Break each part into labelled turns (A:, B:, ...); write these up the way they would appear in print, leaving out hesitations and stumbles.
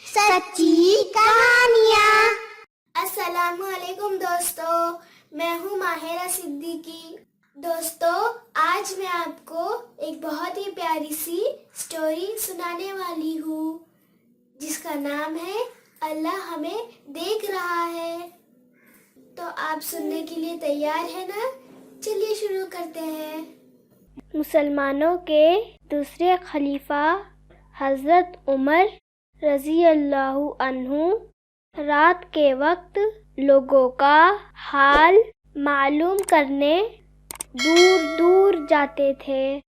A: سچی کہانیاں۔
B: السلام علیکم دوستو، میں ہوں ماہرہ صدیقی۔ دوستو، آج میں آپ کو ایک بہت ہی پیاری سی سٹوری سنانے والی ہوں جس کا نام ہے اللہ ہمیں دیکھ رہا ہے۔ تو آپ سننے کے لیے تیار ہیں نا؟ چلیے شروع کرتے ہیں۔ مسلمانوں کے دوسرے خلیفہ حضرت عمر رضی اللہ عنہ رات کے وقت لوگوں کا حال معلوم کرنے دور دور جاتے تھے۔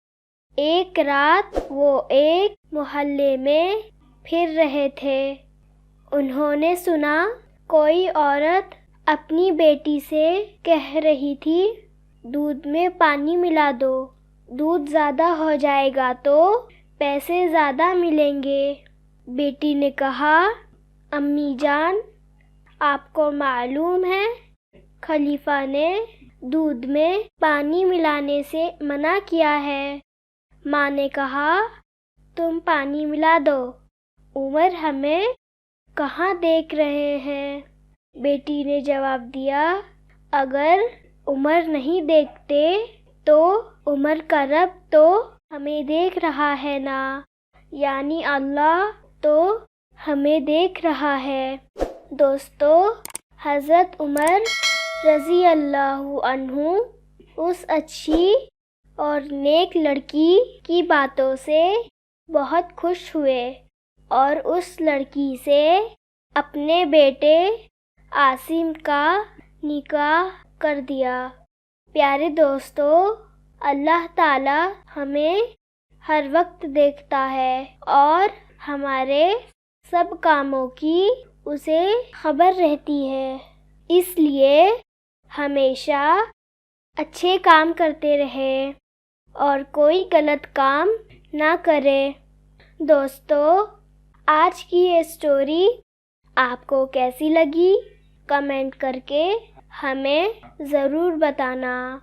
B: ایک رات وہ ایک محلے میں پھر رہے تھے۔ انہوں نے سنا کوئی عورت اپنی بیٹی سے کہہ رہی تھی، دودھ میں پانی ملا دو، دودھ زیادہ ہو جائے گا تو پیسے زیادہ ملیں گے۔ بیٹی نے کہا، امی جان، آپ کو معلوم ہے خلیفہ نے دودھ میں پانی ملانے سے منع کیا ہے۔ ماں نے کہا، تم پانی ملا دو، عمر ہمیں کہاں دیکھ رہے ہیں؟ بیٹی نے جواب دیا، اگر عمر نہیں دیکھتے تو عمر کا رب تو ہمیں دیکھ رہا ہے نا، یعنی اللہ تو ہمیں دیکھ رہا ہے۔ دوستو، حضرت عمر رضی اللہ عنہ اس اچھی اور نیک لڑکی کی باتوں سے بہت خوش ہوئے اور اس لڑکی سے اپنے بیٹے عاصم کا نکاح کر دیا۔ پیارے دوستو، اللہ تعالی ہمیں ہر وقت دیکھتا ہے اور ہمارے سب کاموں کی اسے خبر رہتی ہے، اس لیے ہمیشہ اچھے کام کرتے رہیں اور کوئی غلط کام نہ کرے۔ دوستو، آج کی یہ سٹوری آپ کو کیسی لگی؟ کمنٹ کر کے ہمیں ضرور بتانا۔